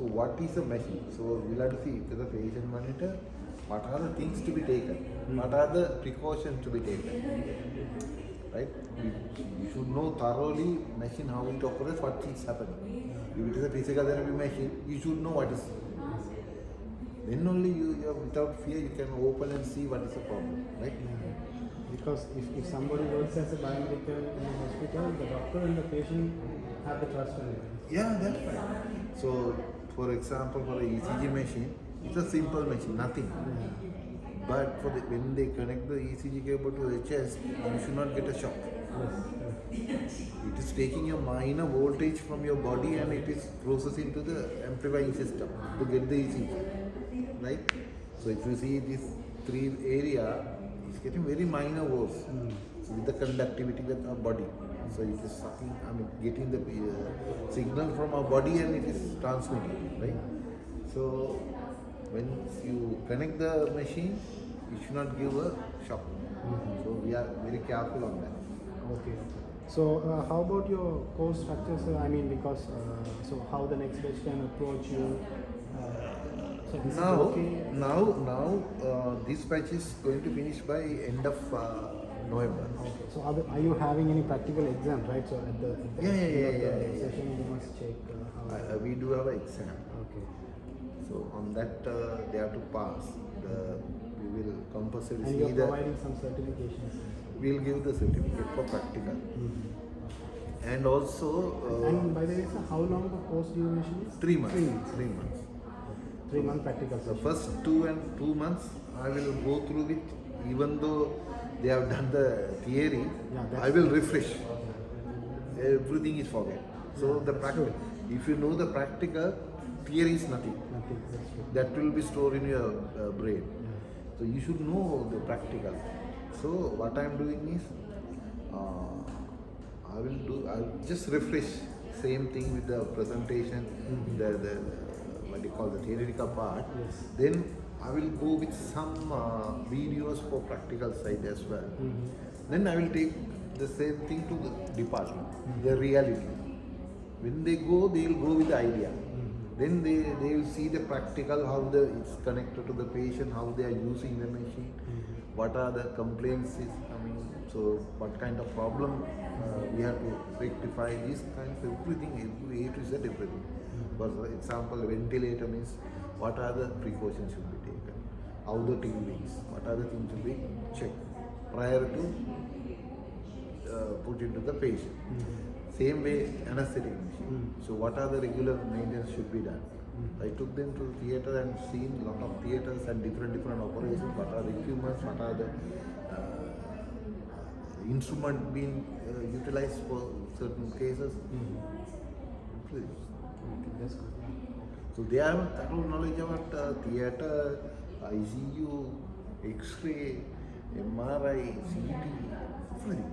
So what is a machine? So we'll have to see if the patient monitor, what are the things to be taken, what are the precautions to be taken, right? You should know thoroughly machine how it operates, what is happening. If it is a physical therapy machine, you should know what is. Then only you without fear you can open and see what is the problem, right? Because if somebody works as a biomedical in a hospital, the doctor and the patient have the trust in it. Yeah, that's right. So, for example, for the ECG machine, it's a simple machine, nothing. But when they connect the ECG cable to the chest, you should not get a shock. It is taking a minor voltage from your body and it is processing to the amplifying system to get the ECG, right? So if you see this 3 area, it's getting very minor waves. So with the conductivity with our body. So it is sucking, getting the signal from our body and it is transmitting, right? So when you connect the machine, you should not give a shock. So we are very careful on that. Okay. So how about your course structure, sir? Because so how the next batch can approach you? So this is okay. Now, this batch is going to finish by end of November. Okay. So are you having any practical exam, right? So at the end of the session, you must check how. We do have an exam. Okay. So on that they have to pass. We will compulsory And see you're providing some certifications. We'll give the certificate for practical. And also. And by the way, sir, how long the course duration is? 3 months. 3 months. 3 month practical. The first 2 months I will go through it, even though they have done the theory. I will refresh. Everything is forget. So the practical. If you know the practical, theory is nothing. That will be stored in your brain. So you should know the practical. So what I am doing is, I'll just refresh same thing with the presentation, the what you call the theoretical part. Then I will go with some videos for practical side as well. Then I will take the same thing to the department, the reality. When they will go with the idea. Then they will see the practical, how it's connected to the patient, how they are using the machine, what are the complaints is coming, so what kind of problem we have to rectify, these kinds of everything, A to Z everything. For example, ventilator means what are the precautions should be taken, how the tubings, what are the things to be checked prior to put into the patient. Same way anesthetic machine. So what are the regular maintenance should be done? I took them to the theatre and seen a lot of theatres and different operations. What are the equipments? What are the instrument being utilized for certain cases? That's good. So they have thorough knowledge about theatre, ICU, X-ray, MRI, CT, everything.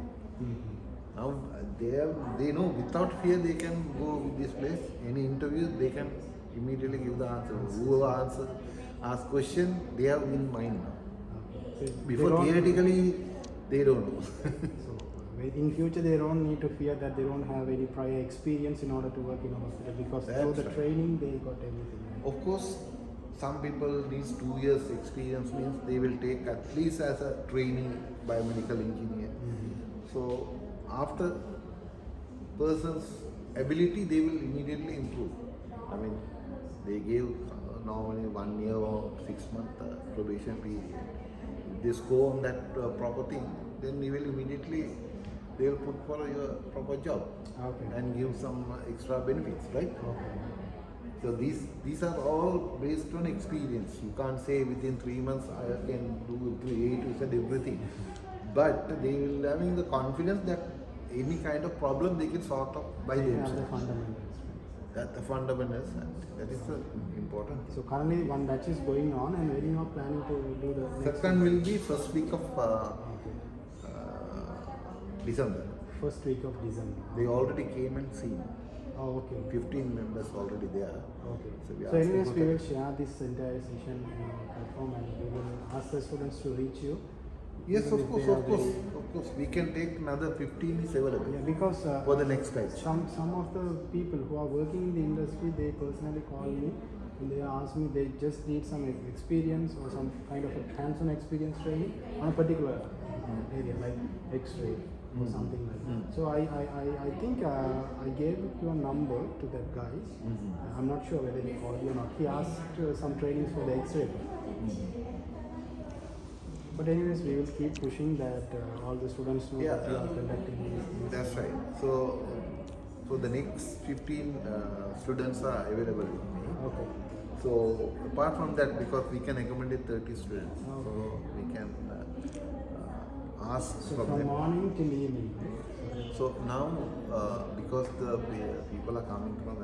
Now they know without fear they can go with this place. Any interview they can immediately give the answer. Whoever ask question, they have in mind now. Before theoretically they don't know. So in future they don't need to fear that they don't have any prior experience in order to work in a hospital, because through the training they got everything. Of course, some people needs 2 years experience, means they will take at least as a training biomedical engineer. So after person's ability, they will immediately improve. They gave normally 1 year or 6 month probation period. If they score on that proper thing, then they will immediately they will put for a proper job and give some extra benefits, right? So these are all based on experience. You can't say within 3 months I can do A to Z everything. But they will having the confidence that any kind of problem they can sort out by themselves. The fundamentals. That's the fundamentals, and that is important. So currently one batch is going on, and when you are planning to do the next Second will be first week of December. First week of December. They already came and seen. Oh, okay. 15 members already there. Okay. So anyways, we will share this entire session in our platform, and we will ask the students to reach you Yes, Even of if course, they are of course, very- of course. We can take another 15 is available Yeah, because for the next batch. some of the people who are working in the industry, they personally call me and they ask me they just need some experience or some kind of a hands-on experience training on a particular area like X-ray or something like that. So I think I gave your number to that guy. I'm not sure whether he called you or not. He asked some trainings for the X-ray part. But anyways, we will keep pushing that all the students know that we are conducting these. That's right. So the next 15 students are available with me. Okay. So apart from that, because we can accommodate 30 students, Okay. so we can ask So from from them. morning till evening. Right? So now, because the people are coming from